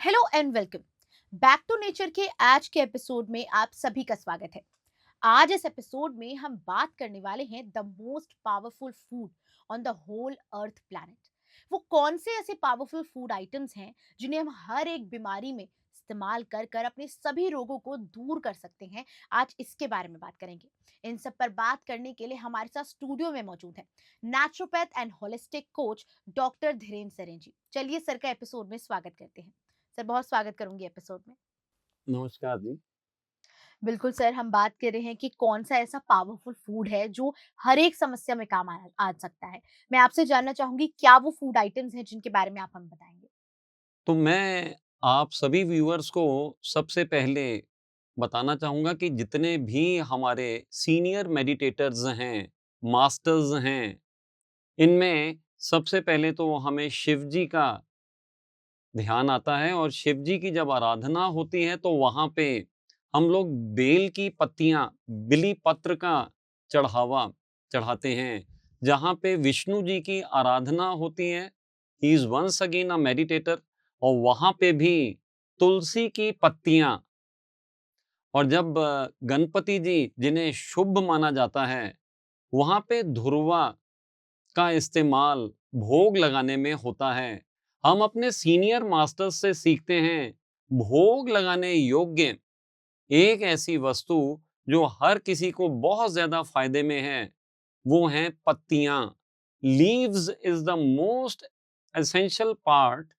Hello and welcome back to nature के आज के एपिसोड में आप सभी का स्वागत है। आज इस एपिसोड में हम बात करने वाले हैं the most powerful food on the whole earth planet. वो कौन से ऐसे पावरफुल फूड आइटम्स हैं जिन्हें हम हर एक बीमारी में इस्तेमाल कर कर अपने सभी रोगों को दूर कर सकते हैं। आज इसके बारे में बात करेंगे। इन सब पर बात करने के लिए हमारे साथ स्टूडियो में मौजूद है naturopath and holistic coach doctor Dhirendra Saren ji. चलिए सर का एपिसोड में स्वागत करते हैं। सर बहुत स्वागत करूंगी एपिसोड में। नमस्कार जी। बिल्कुल सर, हम बात कर रहे हैं कि कौन सा ऐसा पावरफुल फूड है जो हर एक समस्या में काम आ सकता है। मैं आपसे जानना चाहूंगी क्या वो फूड आइटम्स हैं जिनके बारे में आप हमें बताएंगे। तो मैं आप सभी व्यूअर्स को सबसे पहले बताना चाहूँगा कि जितने भी हमारे सीनियर मेडिटेटर्स हैं, मास्टर्स हैं, इनमें सबसे पहले तो हमें शिव जी का ध्यान आता है और शिव जी की जब आराधना होती है तो वहाँ पे हम लोग बेल की पत्तियाँ, बिली पत्र का चढ़ावा चढ़ाते हैं। जहाँ पे विष्णु जी की आराधना होती है, he is once again a meditator. और वहाँ पे भी तुलसी की पत्तियाँ। और जब गणपति जी जिन्हें शुभ माना जाता है, वहाँ पे धुर्वा का इस्तेमाल भोग लगाने में होता है। हम अपने सीनियर मास्टर्स से सीखते हैं भोग लगाने योग्य एक ऐसी वस्तु जो हर किसी को बहुत ज्यादा फायदे में है, वो हैं पत्तियां। Leaves is the most essential part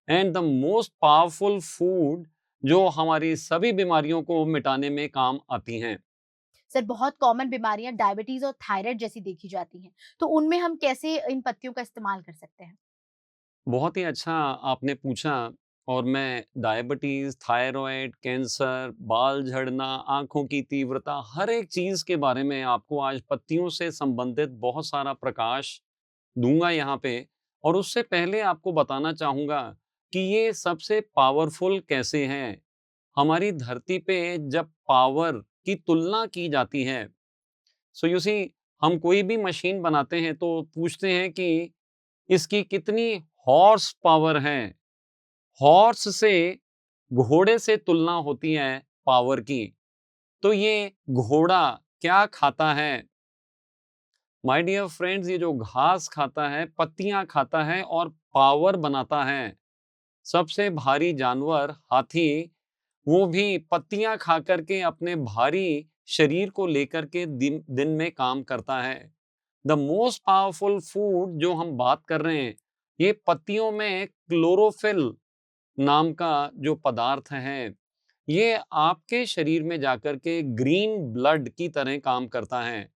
and the most powerful food जो हमारी सभी बीमारियों को मिटाने में काम आती हैं। सर बहुत कॉमन बीमारियां डायबिटीज और थायराइड जैसी देखी जाती हैं, तो उनमें हम कैसे इन पत्तियों का इस्तेमाल कर सकते हैं। बहुत ही अच्छा आपने पूछा। और मैं डायबिटीज, थायराइड, कैंसर, बाल झड़ना, आंखों की तीव्रता, हर एक चीज के बारे में आपको आज पत्तियों से संबंधित बहुत सारा प्रकाश दूंगा यहाँ पे। और उससे पहले आपको बताना चाहूंगा कि ये सबसे पावरफुल कैसे हैं। हमारी धरती पे जब पावर की तुलना की जाती है, सो यू सी, हम कोई भी मशीन बनाते हैं तो पूछते हैं कि इसकी कितनी हॉर्स पावर है। हॉर्स से घोड़े से तुलना होती है पावर की। तो ये घोड़ा क्या खाता है? माय डियर फ्रेंड्स, ये जो घास खाता है, पत्तियां खाता है और पावर बनाता है। सबसे भारी जानवर हाथी, वो भी पत्तियां खा करके अपने भारी शरीर को लेकर के दिन दिन में काम करता है। द मोस्ट पावरफुल फूड जो हम बात कर रहे हैं, ये पत्तियों में क्लोरोफिल नाम का जो पदार्थ है, ये आपके शरीर में जाकर के ग्रीन ब्लड की तरह काम करता है।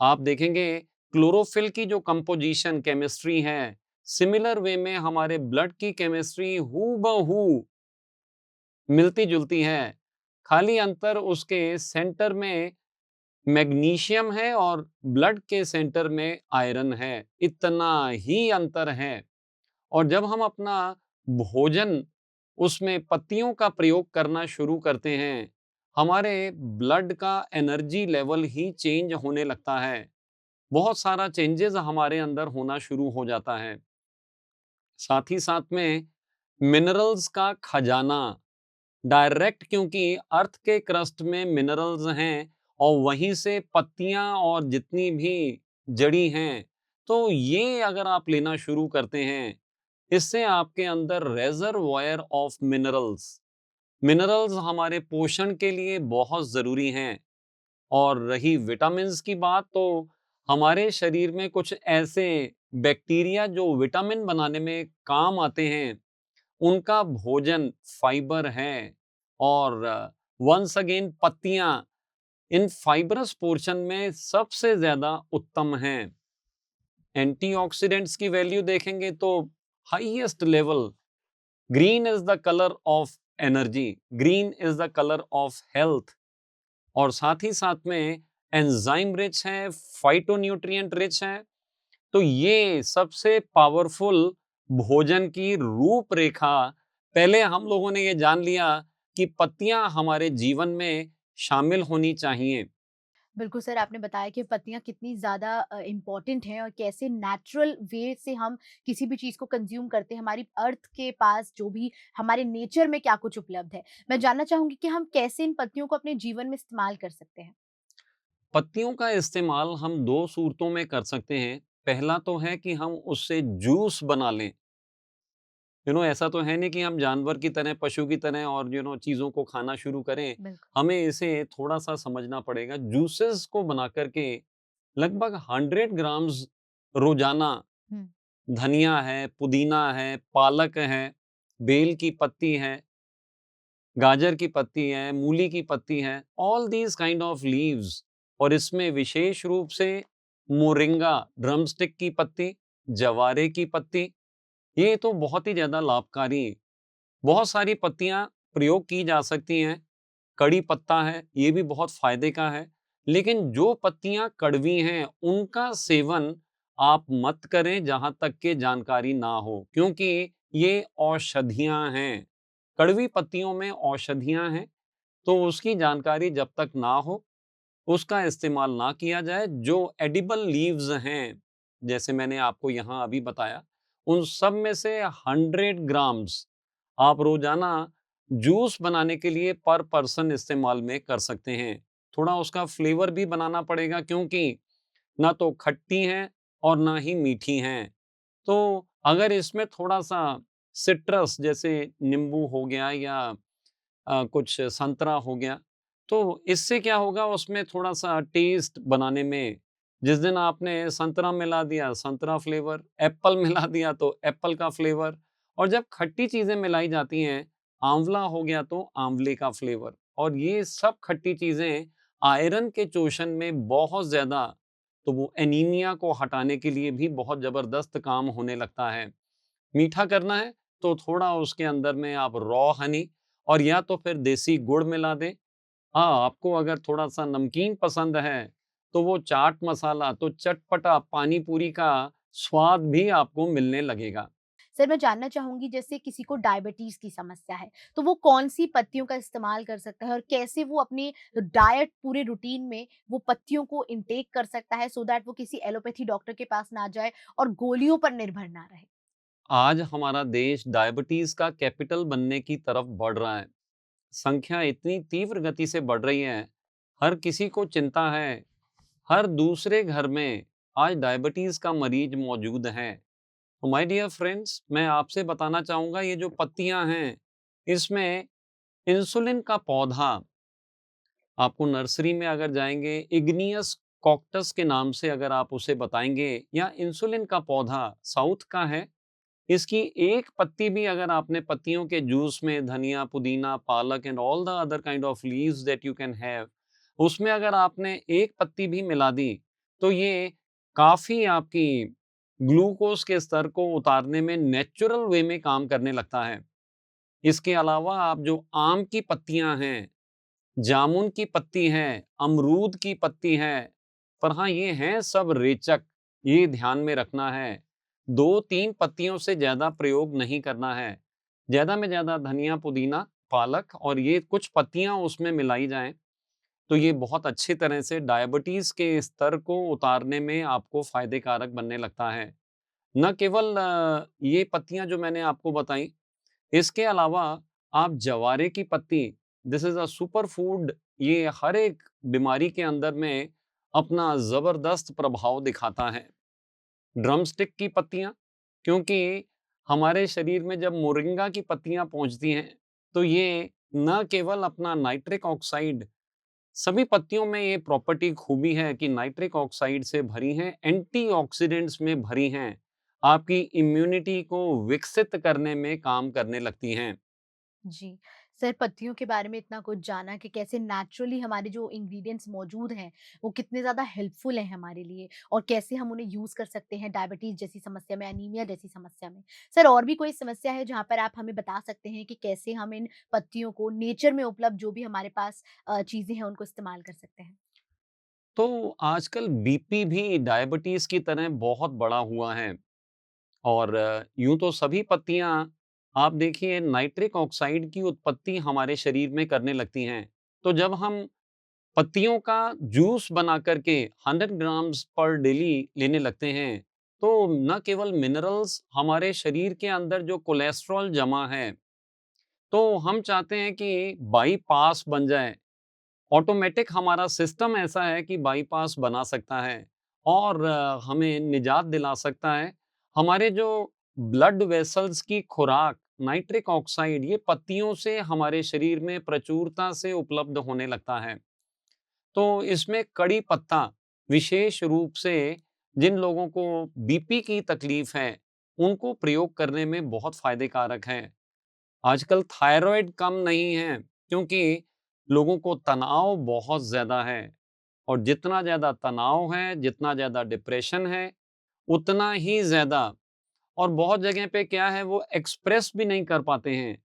आप देखेंगे क्लोरोफिल की जो कंपोजिशन केमिस्ट्री है, सिमिलर वे में हमारे ब्लड की केमिस्ट्री हूबहू मिलती जुलती है। खाली अंतर उसके सेंटर में मैग्नीशियम है और ब्लड के सेंटर में आयरन है, इतना ही अंतर है। और जब हम अपना भोजन उसमें पत्तियों का प्रयोग करना शुरू करते हैं, हमारे ब्लड का एनर्जी लेवल ही चेंज होने लगता है। बहुत सारा चेंजेस हमारे अंदर होना शुरू हो जाता है। साथ ही साथ में मिनरल्स का खजाना डायरेक्ट, क्योंकि अर्थ के क्रस्ट में मिनरल्स हैं और वहीं से पत्तियां और जितनी भी जड़ी हैं, तो ये अगर आप लेना शुरू करते हैं, इससे आपके अंदर रेजर्वॉयर ऑफ मिनरल्स, मिनरल्स हमारे पोषण के लिए बहुत जरूरी हैं। और रही विटामिन्स की बात, तो हमारे शरीर में कुछ ऐसे बैक्टीरिया जो विटामिन बनाने में काम आते हैं, उनका भोजन फाइबर है। और वंस अगेन पत्तियां इन फाइबरस पोर्शन में सबसे ज्यादा उत्तम हैं। एंटीऑक्सीडेंट्स की वैल्यू देखेंगे तो highest level. Green is the colour of energy, green is the colour of health. और साथ ही साथ में एंजाइम रिच है, फाइटोन्यूट्रिएंट रिच है। तो ये सबसे पावरफुल भोजन की रूपरेखा। पहले हम लोगों ने ये जान लिया कि पत्तियां हमारे जीवन में शामिल होनी चाहिए। बिल्कुल सर, आपने बताया कि पत्तियाँ कितनी ज़्यादा इम्पोर्टेंट हैं और कैसे नेचुरल वे से हम किसी भी चीज़ को कंज़्यूम करते हैं, हमारी अर्थ के पास जो भी हमारे नेचर में क्या कुछ उपलब्ध है। मैं जानना चाहूँगी कि हम कैसे इन पत्तियों को अपने जीवन में इस्तेमाल कर सकते हैं? पत्तियों का इस्तेमाल हम 2 सूरतों में कर सकते हैं। पहला तो है कि हम उससे जूस बना लें। ऐसा तो है नहीं कि हम जानवर की तरह, पशु की तरह और चीज़ों को खाना शुरू करें। बिल्कुल। हमें इसे थोड़ा-सा समझना पड़ेगा। जूसेस को बना कर के लगभग 100 ग्राम्स रोज़ाना हुँ, धनिया है, पुदीना है, पालक है, बेल की पत्ती है, गाजर की पत्ती है, मूली की पत्ती है, all these kind of leaves और इसमें विशेष रूप से मोरिंगा, ड्रमस्टिक की पत्ती, जवारे की पत्ती, ये तो बहुत ही ज़्यादा लाभकारी बहुत सारी पत्तियाँ प्रयोग की जा सकती हैं। कड़ी पत्ता है, ये भी बहुत फ़ायदे का है। लेकिन जो पत्तियाँ कड़वी हैं, उनका सेवन आप मत करें जहाँ तक कि जानकारी ना हो, क्योंकि ये औषधियाँ हैं। कड़वी पत्तियों में औषधियाँ हैं, तो उसकी जानकारी जब तक ना हो, उसका इस्तेमाल ना किया जाए। जो एडिबल लीव्स हैं, जैसे मैंने आपको यहाँ अभी बताया, उन सब में से 100 ग्राम्स आप रोज़ाना जूस बनाने के लिए पर पर्सन इस्तेमाल में कर सकते हैं। थोड़ा उसका फ्लेवर भी बनाना पड़ेगा क्योंकि ना तो खट्टी हैं और ना ही मीठी हैं। तो अगर इसमें थोड़ा-सा सिट्रस जैसे नींबू हो गया या कुछ संतरा हो गया, तो इससे क्या होगा उसमें थोड़ा-सा टेस्ट बनाने में जिस दिन आपने संतरा मिला दिया, संतरा फ्लेवर, एप्पल मिला दिया तो एप्पल का फ्लेवर और जब खट्टी चीज़ें मिलाई जाती हैं, आंवला हो गया तो आंवले का फ्लेवर और ये सब खट्टी चीज़ें आयरन के चोषण में बहुत ज़्यादा तो वो एनीमिया को हटाने के लिए भी बहुत ज़बरदस्त काम होने लगता है। मीठा करना है तो थोड़ा उसके अंदर में आप रॉ हनी और या तो फिर देसी गुड़ मिला दें। हाँ, आपको अगर थोड़ा-सा नमकीन पसंद है, तो वो चाट मसाला तो चटपटा पानी पूरी का स्वाद भी आपको मिलने लगेगा। सर मैं जानना चाहूँगी जैसे किसी को डायबिटीज़ की समस्या है, तो वो कौन-सी पत्तियों का इस्तेमाल कर सकता है और कैसे वो अपनी डाइट पूरे रूटीन में वो पत्तियों को इनटेक कर सकता है सो दैट वो किसी एलोपैथी डॉक्टर के पास ना जाए और गोलियों पर निर्भर ना रहे? आज हमारा देश डायबिटीज़ का कैपिटल बनने की तरफ बढ़ रहा है। संख्या इतनी तीव्र गति से बढ़ रही है, हर किसी को चिंता है। हर दूसरे घर में आज डायबिटीज़ का मरीज मौजूद है। तो माय डियर फ्रेंड्स, मैं आपसे बताना चाहूँगा ये जो पत्तियाँ हैं, इसमें इंसुलिन का पौधा आपको नर्सरी में अगर जाएँगे, इग्नियस कॉक्टस के नाम से अगर आप उसे बताएँगे या इंसुलिन का पौधा साउथ का है। इसकी एक पत्ती भी अगर आपने पत्तियों के जूस में धनिया, पुदीना, पालक and all the other kind of leaves that you can have, उसमें अगर आपने एक पत्ती भी मिला दी, तो ये काफ़ी आपकी ग्लूकोज़ के स्तर को उतारने में नेचुरल वे में काम करने लगता है। इसके अलावा आप जो आम की पत्तियाँ हैं, जामुन की पत्ती है, अमरूद की पत्ती है, पर हाँ, ये हैं सब रेचक, ये ध्यान में रखना है। 2-3 पत्तियों से ज़्यादा प्रयोग नहीं करना है। ज़्यादा में ज़्यादा धनिया, पुदीना, पालक और ये कुछ पत्तियाँ उसमें मिलाई जाएँ, तो ये बहुत अच्छी तरह से डायबिटीज़ के स्तर को उतारने में आपको फ़ायदे कारक बनने लगता है। न केवल ये पत्तियाँ जो मैंने आपको बताई, इसके अलावा आप जवारे की पत्ती this is a super food ये हर एक बीमारी के अंदर में अपना ज़बरदस्त प्रभाव दिखाता है। ड्रमस्टिक की पत्तियाँ क्योंकि हमारे शरीर में जब मोरिंगा की पत्तियाँ पहुँचती हैं, तो ये न केवल अपना नाइट्रिक ऑक्साइड सभी पत्तियों में ये प्रॉपर्टी खूबी है कि नाइट्रिक ऑक्साइड से भरी हैं, एंटीऑक्सीडेंट्स में भरी हैं, आपकी इम्यूनिटी को विकसित करने में काम करने लगती हैं। जी। सर पत्तियों के बारे में इतना कुछ जाना कि कैसे नेचुरली हमारे जो इंग्रीडिएंट्स मौजूद हैं, वो कितने ज़्यादा हेल्पफुल हैं हमारे लिए और कैसे हम उन्हें यूज़ कर सकते हैं डायबिटीज़ जैसी समस्या में, एनीमिया जैसी समस्या में। सर और भी कोई समस्या है जहाँ पर आप हमें बता सकते हैं कि कैसे हम इन पत्तियों को नेचर में उपलब्ध जो भी हमारे पास चीज़ें हैं उनको इस्तेमाल कर सकते हैं? तो आजकल बीपी भी डायबिटीज़ की तरह बहुत बढ़ा हुआ है और यूँ तो सभी पत्तियाँ आप देखिए नाइट्रिक ऑक्साइड की उत्पत्ति हमारे शरीर में करने लगती हैं। तो जब हम पत्तियों का जूस बना करके 100 ग्राम्स पर डेली लेने लगते हैं, तो न केवल मिनरल्स, हमारे शरीर के अंदर जो कोलेस्ट्रॉल जमा है, तो हम चाहते हैं कि बाईपास बन जाए। ऑटोमेटिक हमारा सिस्टम ऐसा है कि बाईपास बना सकता है और हमें निजात दिला सकता है। हमारे जो ब्लड वेसल्स की खुराक नाइट्रिक ऑक्साइड, ये पत्तियों से हमारे शरीर में प्रचुरता से उपलब्ध होने लगता है। तो इसमें कड़ी पत्ता विशेष रूप से जिन लोगों को बीपी की तकलीफ है, उनको प्रयोग करने में बहुत फायदे कारक है। आजकल थायराइड कम नहीं है, क्योंकि लोगों को तनाव बहुत ज्यादा है, और जितना ज्यादा तनाव है, जितना ज्यादा डिप्रेशन है, उतना ही ज्यादा, और बहुत जगह पे क्या है, वो एक्सप्रेस भी नहीं कर पाते हैं।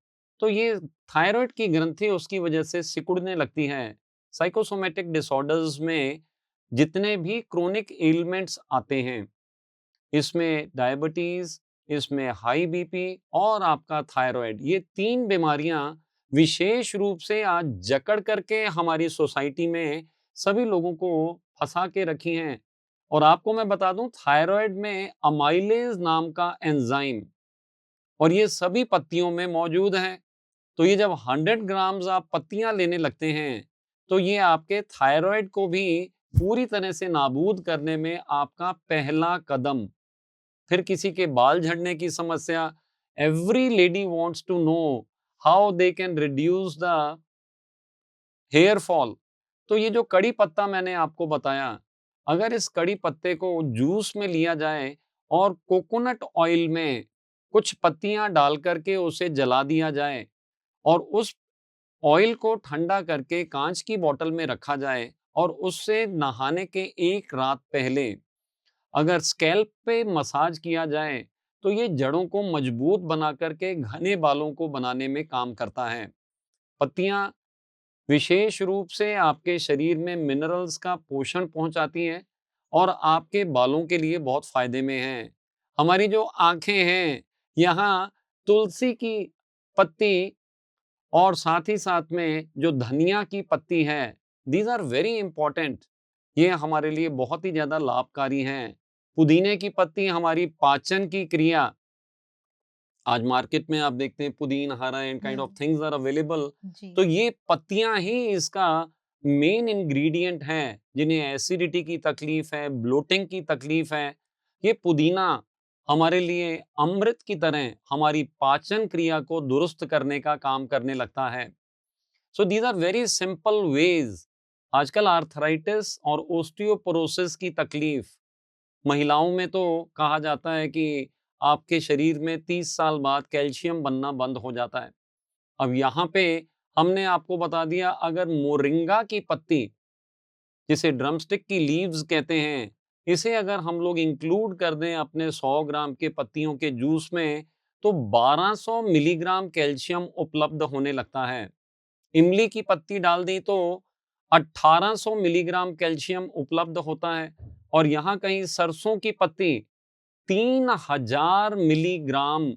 तो ये थायराइड की ग्रंथि उसकी वजह से सिकुड़ने लगती है। साइकोसोमेटिक डिसऑर्डर्स में जितने भी क्रोनिक एलिमेंट्स आते हैं, इसमें डायबिटीज, इसमें हाई बीपी और आपका थायराइड, ये 3 बीमारियां विशेष रूप से आज जकड़ करके हमारी सोसाइटी में सभी लोगों को फंसा के रखी हैं। और आपको मैं बता दूं, थायराइड में अमाइलेज नाम का एंजाइम, और ये सभी पत्तियों में मौजूद है। तो ये जब 100 ग्राम्स आप पत्तियां लेने लगते हैं, तो ये आपके थायराइड को भी पूरी तरह से नाबूद करने में आपका पहला कदम। फिर किसी के बाल झड़ने की समस्या, every lady wants to know how they can reduce the hair fall. तो ये जो कड़ी पत्ता मैंने आपको बताया, अगर इस कड़ी पत्ते को जूस में लिया जाए और कोकोनट ऑयल में कुछ पत्तियां डाल करके उसे जला दिया जाए, और उस ऑयल को ठंडा करके कांच की बोतल में रखा जाए, और उससे नहाने के एक रात पहले अगर स्कैल्प पे मसाज किया जाए, तो ये जड़ों को मजबूत बना करके घने बालों को बनाने में काम करता है। पत्तियां विशेष रूप से आपके शरीर में मिनरल्स का पोषण पहुंचाती हैं, और आपके बालों के लिए बहुत फायदे में हैं। हमारी जो आंखें हैं, यहाँ तुलसी की पत्ती और साथ ही साथ में जो धनिया की पत्ती है, दीज आर वेरी इंपॉर्टेंट। ये हमारे लिए बहुत ही ज्यादा लाभकारी हैं। पुदीने की पत्ती हमारी पाचन की क्रिया, आज मार्केट में आप देखते हैं पुदीन हरा and kind of hmm. Things are available. जी। तो ये पत्तियां ही इसका मेन इंग्रेडिएंट हैं। जिन्हें एसिडिटी की तकलीफ है, ब्लोटिंग की तकलीफ है, ये पुदीना हमारे लिए अमृत की तरह हमारी पाचन क्रिया को दुरुस्त करने का काम करने लगता है। So these are very simple ways. आजकल आर्थराइटिस और ओस्टियोपोरोसिस की तकलीफ महिलाओं में तो कहा जाता है कि आपके शरीर में 30 साल बाद कैल्शियम बनना बंद हो जाता है। अब यहाँ पे हमने आपको बता दिया, अगर मोरिंगा की पत्ती, जिसे ड्रमस्टिक की लीव्स कहते हैं, इसे अगर हम लोग इंक्लूड कर दें अपने 100 ग्राम के पत्तियों के जूस में, तो 1200 मिलीग्राम कैल्शियम उपलब्ध होने लगता है। इमली की पत्ती डाल दी तो 1800 मिलीग्राम कैल्शियम उपलब्ध होता है। और यहाँ कहीं सरसों की पत्ती 3000 मिलीग्राम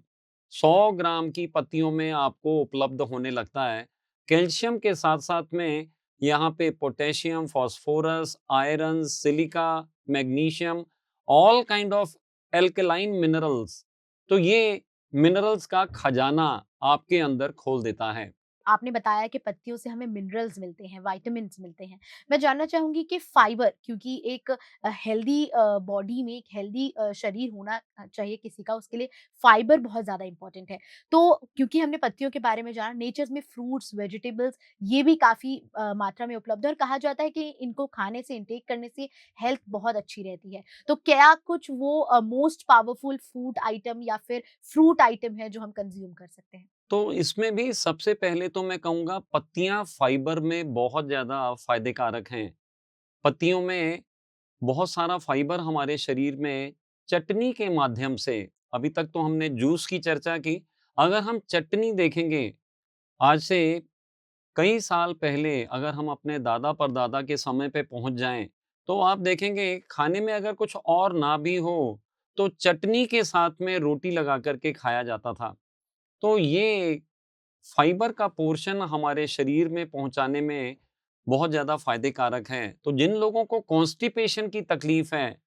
100 ग्राम की पत्तियों में आपको उपलब्ध होने लगता है। कैल्शियम के साथ साथ में यहाँ पे potassium, phosphorus, iron, silica, magnesium, all kind of alkaline minerals. तो ये मिनरल्स का खजाना आपके अंदर खोल देता है। आपने बताया कि पत्तियों से हमें मिनरल्स मिलते हैं, विटामिन्स मिलते हैं। मैं जानना चाहूँगी कि फाइबर, क्योंकि एक हेल्दी बॉडी में एक हेल्दी शरीर होना चाहिए किसी का, उसके लिए फाइबर बहुत ज़्यादा इम्पोर्टेंट है। तो क्योंकि हमने पत्तियों के बारे में जाना, नेचर्स में फ्रूट्स, वेजिटेबल्स ये भी काफ़ी मात्रा में उपलब्ध है, और कहा जाता है कि इनको खाने से, इंटेक करने से हेल्थ बहुत अच्छी रहती है। तो क्या कुछ वो मोस्ट पावरफुल फूड आइटम या फिर फ्रूट आइटम है जो हम कंज़्यूम कर सकते हैं? तो इसमें भी सबसे पहले तो मैं कहूँगा, पत्तियाँ फाइबर में बहुत ज़्यादा फ़ायदे कारक हैं। पत्तियों में बहुत सारा फाइबर हमारे शरीर में चटनी के माध्यम से, अभी तक तो हमने जूस की चर्चा की, अगर हम चटनी देखेंगे, आज से कई साल पहले अगर हम अपने दादा परदादा के समय पे पहुंच जाएं, तो आप देखेंगे खाने में अगर कुछ और ना भी हो, तो चटनी के साथ में रोटी लगा करके खाया जाता था। तो ये फाइबर का पोर्शन हमारे शरीर में पहुंचाने में बहुत ज़्यादा फ़ायदे कारक हैं। तो जिन लोगों को कॉन्स्टिपेशन की तकलीफ़ है,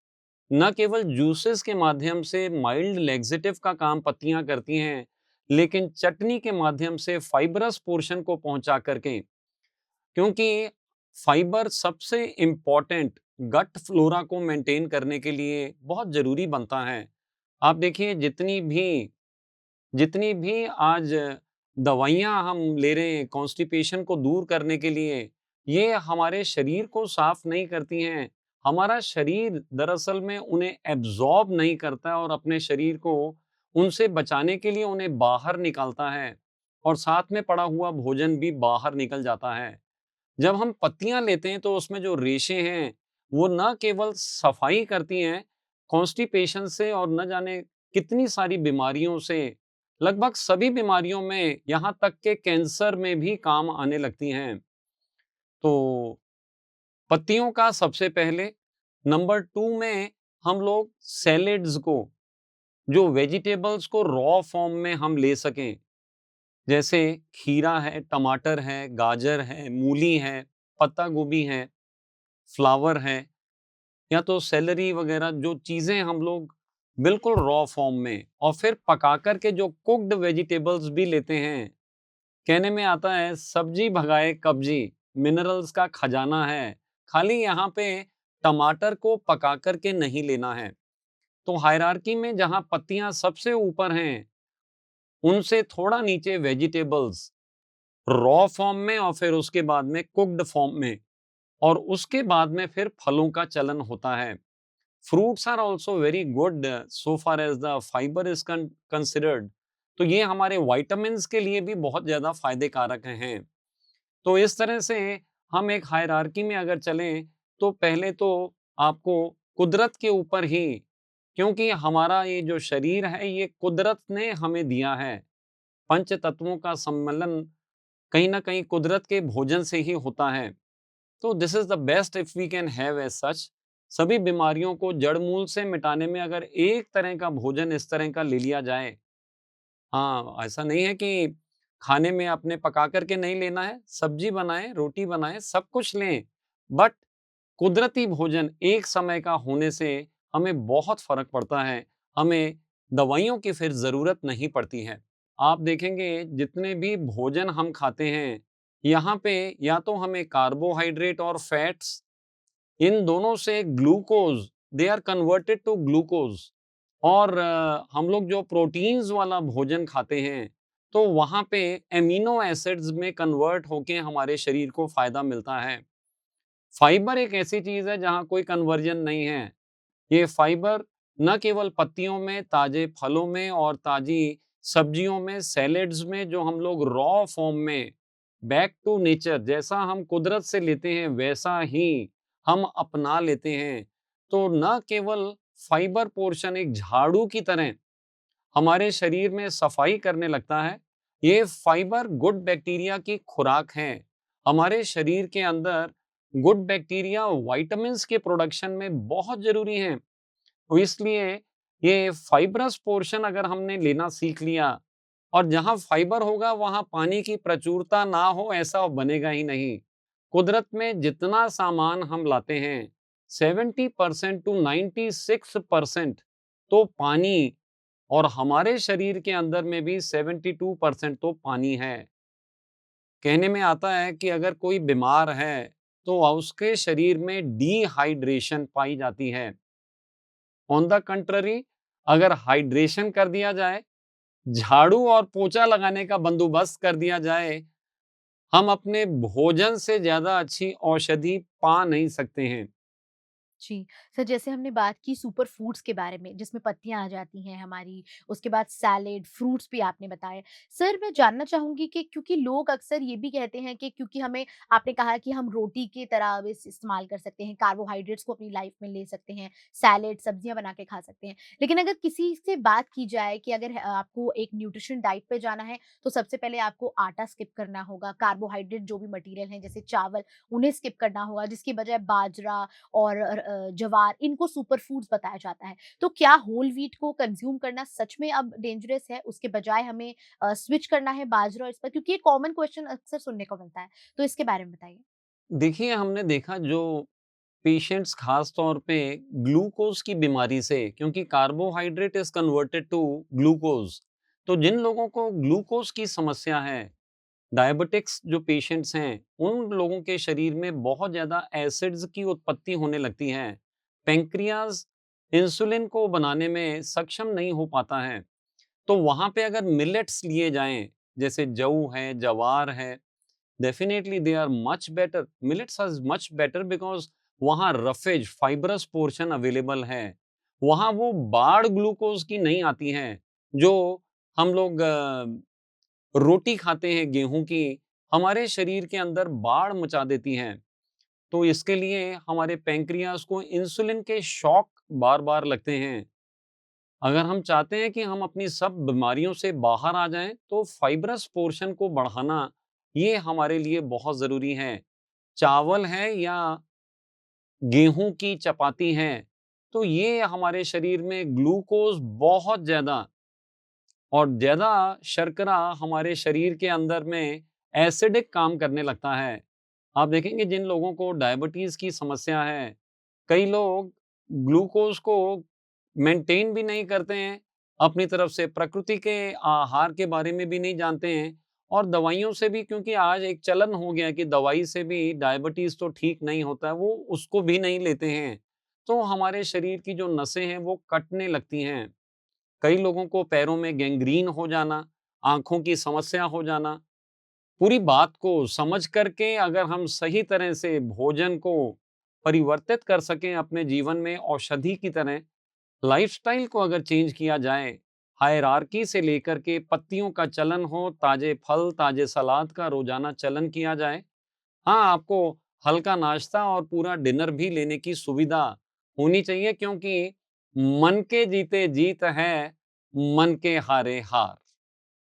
न केवल जूसेस के माध्यम से माइल्ड लैक्सेटिव का काम पत्तियाँ करती हैं, लेकिन चटनी के माध्यम से फाइब्रस पोर्शन को पहुँचा करके, क्योंकि फाइबर सबसे इम्पोर्टेंट गट फ्लोरा को मेंटेन करने के लिए बहुत ज़रूरी बनता है। आप देखिए जितनी भी आज दवाइयाँ हम ले रहे हैं कॉन्स्टिपेशन को दूर करने के लिए, ये हमारे शरीर को साफ नहीं करती हैं। हमारा शरीर दरअसल में उन्हें एब्ज़ॉर्ब नहीं करता है और अपने शरीर को उनसे बचाने के लिए उन्हें बाहर निकालता है और साथ में पड़ा हुआ भोजन भी बाहर निकल जाता है। जब हम पत्तियाँ लेते हैं तो उसमें जो रेशे हैं, वो ना केवल सफाई करती हैं कॉन्स्टिपेशन से और न जाने कितनी सारी बीमारियों से, लगभग सभी बीमारियों में, यहाँ तक के कैंसर में भी काम आने लगती हैं। तो पत्तियों का सबसे पहले नंबर 2 में हम लोग सैलेड्स को, जो वेजिटेबल्स को रॉ फॉर्म में हम ले सकें, जैसे खीरा है, टमाटर है, गाजर है, मूली है, पत्ता गोभी है, फ्लावर है, या तो सेलरी वगैरह, जो चीज़ें हम लोग बिल्कुल रॉ फॉर्म में और फिर पका कर के जो कुक्ड वेजिटेबल्स भी लेते हैं। कहने में आता है सब्जी भगाए कब्जी, मिनरल्स का खजाना है। खाली यहाँ पे टमाटर को पका कर के नहीं लेना है। तो हायरार्की में जहाँ पत्तियाँ सबसे ऊपर हैं, उनसे थोड़ा नीचे वेजिटेबल्स रॉ फॉर्म में और फिर उसके बाद में कुक्ड फॉर्म में और उसके बाद में फिर फलों का चलन होता है। Fruits are also very good so far as the fibre is considered. तो ये हमारे विटामिन्स के लिए भी बहुत ज़्यादा फायदे कारक हैं। तो इस तरह से हम एक हायरार्की में अगर चलें, तो पहले तो आपको कुदरत के ऊपर ही, क्योंकि हमारा ये जो शरीर है ये कुदरत ने हमें दिया है। पंच तत्वों का सम्मेलन कहीं न कहीं कुदरत के भोजन से ही होता है। तो this is the best if we can have as such. सभी बीमारियों को जड़ मूल से मिटाने में अगर एक तरह का भोजन इस तरह का ले लिया जाए, हाँ, ऐसा नहीं है कि खाने में आपने पका कर के नहीं लेना है, सब्जी बनाएँ, रोटी बनाएँ, सब कुछ लें, बट कुदरती भोजन एक समय का होने से हमें बहुत फ़र्क पड़ता है। हमें दवाइयों की फिर ज़रूरत नहीं पड़ती है। आप देखेंगे जितने भी भोजन हम खाते हैं, यहाँ पे या तो हमें कार्बोहाइड्रेट और फैट्स, इन दोनों से glucose, they are converted to glucose, और हम लोग जो प्रोटीन्स वाला भोजन खाते हैं, तो वहाँ पे एमिनो एसिड्स में कन्वर्ट होके हमारे शरीर को फ़ायदा मिलता है। फाइबर एक ऐसी चीज़ है जहाँ कोई कन्वर्जन नहीं है। ये फाइबर न केवल पत्तियों में, ताज़े फलों में और ताज़ी सब्जियों में, सैलेड्स में, जो हम लोग रॉ फॉर्म में बैक टू नेचर जैसा हम कुदरत से लेते हैं वैसा ही हम अपना लेते हैं। तो न केवल फाइबर पोर्शन एक झाड़ू की तरह हमारे शरीर में सफाई करने लगता है, ये फाइबर गुड बैक्टीरिया की खुराक है। हमारे शरीर के अंदर गुड बैक्टीरिया विटामिन्स के प्रोडक्शन में बहुत ज़रूरी हैं। तो इसलिए ये फाइब्रस पोर्शन अगर हमने लेना सीख लिया, और जहाँ फाइबर होगा वहाँ पानी की प्रचुरता ना हो ऐसा बनेगा ही नहीं। कुदरत में जितना सामान हम लाते हैं, 70% टू 96% तो पानी, और हमारे शरीर के अंदर में भी 72% तो पानी है। कहने में आता है कि अगर कोई बीमार है, तो उसके शरीर में डिहाइड्रेशन पाई जाती है। ऑन द कंट्ररी, अगर हाइड्रेशन कर दिया जाए, झाड़ू और पोछा लगाने का बंदोबस्त कर दिया जाए, हम अपने भोजन से ज़्यादा अच्छी औषधि पा नहीं सकते हैं। जी। सर, जैसे हमने बात की सुपर फूड्स के बारे में जिसमें पत्तियाँ आ जाती हैं हमारी, उसके बाद सैलेड, फ्रूट्स भी आपने बताए। सर, मैं जानना चाहूँगी कि क्योंकि लोग अक्सर ये भी कहते हैं कि क्योंकि हमें, आपने कहा कि हम रोटी की तरह इस इस्तेमाल कर सकते हैं, कार्बोहाइड्रेट्स को अपनी लाइफ में ले सकते हैं, सैलेड, सब्जियाँ बना के खा सकते हैं। लेकिन अगर किसी से बात की जाए कि अगर आपको एक न्यूट्रिशन डाइट पे जाना है, तो सबसे पहले आपको आटा स्किप करना होगा, कार्बोहाइड्रेट जो भी मटीरियल हैं जैसे चावल, उन्हें स्किप करना होगा, जिसकी बजाय बाजरा और ज्वार, इनको सुपर फूड्स बताया जाता है। तो क्या होल व्हीट को कंज़्यूम करना सच में अब डेंजरस है? उसके बजाय हमें स्विच करना है बाजरा और इस पर, क्योंकि ये कॉमन क्वेश्चन अक्सर सुनने को मिलता है। तो इसके बारे में बताइए? देखिए, हमने देखा जो पेशेंट्स ख़ास तौर पे ग्लूकोज़ की बीमारी से, क्योंकि carbohydrate is converted to glucose, तो जिन लोगों को ग्लूकोज़ की समस्या है, डायबिटिक्स जो पेशेंट्स हैं, उन लोगों के शरीर में बहुत ज़्यादा एसिड्स की उत्पत्ति होने लगती है। पैंक्रियाज़ इंसुलिन को बनाने में सक्षम नहीं हो पाता है। तो वहाँ पे अगर मिलेट्स लिए जाएँ, जैसे जऊ है, जवार है, definitely they are much better. Millets are much better because वहाँ रफेज, फाइब्रस पोर्शन अवेलेबल है। वहाँ वो बाड़ ग्लूकोज़ की नहीं आती हैं, जो हम लोग रोटी खाते हैं गेहूँ की, हमारे शरीर के अंदर बाढ़ मचा देती हैं। तो इसके लिए हमारे पैंक्रियाज़ को इंसुलिन के शॉक बार-बार लगते हैं। अगर हम चाहते हैं कि हम अपनी सब बीमारियों से बाहर आ जाएँ, तो फाइब्रस पोर्शन को बढ़ाना, ये हमारे लिए बहुत ज़रूरी है। चावल है या गेहूँ की चपाती है, तो ये हमारे शरीर में ग्लूकोज़ बहुत ज़्यादा और ज़्यादा शर्करा हमारे शरीर के अंदर में एसिडिक काम करने लगता है। आप देखेंगे जिन लोगों को डायबिटीज़ की समस्या है, कई लोग ग्लूकोज़ को मेंटेन भी नहीं करते हैं, अपनी तरफ से प्रकृति के आहार के बारे में भी नहीं जानते हैं और दवाइयों से भी, क्योंकि आज एक चलन हो गया कि दवाई से भी डायबिटीज़ तो ठीक नहीं होता है, वो उसको भी नहीं लेते हैं। तो हमारे शरीर की जो नसें हैं, वो कटने लगती हैं। कई लोगों को पैरों में गैंग्रीन हो जाना, आँखों की समस्या हो जाना। पूरी बात को समझ करके अगर हम सही तरह से भोजन को परिवर्तित कर सकें अपने जीवन में औषधि की तरह, लाइफ़स्टाइल को अगर चेंज किया जाए, हायरार्की से लेकर के पत्तियों का चलन हो, ताज़े फल, ताज़े सलाद का रोज़ाना चलन किया जाए। हाँ, आपको हल्का नाश्ता और पूरा डिनर भी लेने की सुविधा होनी चाहिए, क्योंकि मन के जीते जीत है, मन के हारे हार।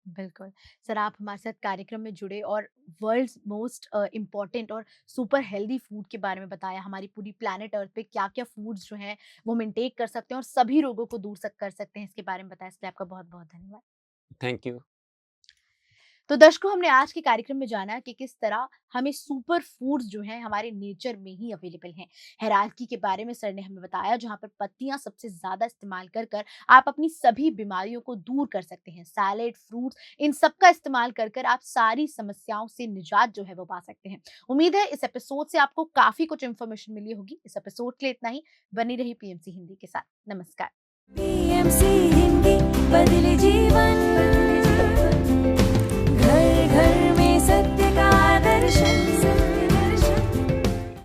बिल्कुल। सर, आप हमारे साथ कार्यक्रम में जुड़े और वर्ल्ड्स मोस्ट इम्पोर्टेंट और सुपर हेल्दी फूड के बारे में बताया। हमारी पूरी प्लैनेट अर्थ पे क्या-क्या फूड्स जो हैं वो हम इनटेक कर सकते हैं और सभी रोगों को दूर कर सकते हैं, इसके बारे में बताया। इसके लिए आपका बहुत-बहुत धन्यवाद। Thank you. तो दर्शकों, हमने आज के कार्यक्रम में जाना कि किस तरह हमें सुपर फूड्स जो हैं हमारे नेचर में ही अवेलेबल हैं। हायरार्की के बारे में सर ने हमें बताया, जहाँ पर पत्तियां सबसे ज्यादा इस्तेमाल कर कर आप अपनी सभी बीमारियों को दूर कर सकते हैं। सैलेड, फ्रूट्स, इन सब का इस्तेमाल कर कर आप सारी समस्याओं से निजात जो है वो पा सकते हैं। उम्मीद है इस एपिसोड से आपको काफी कुछ इन्फॉर्मेशन मिली होगी। इस एपिसोड के लिए इतना ही। बनी रही पीएमसी हिंदी के साथ। नमस्कार। PMC हिंदी बदले जीवन।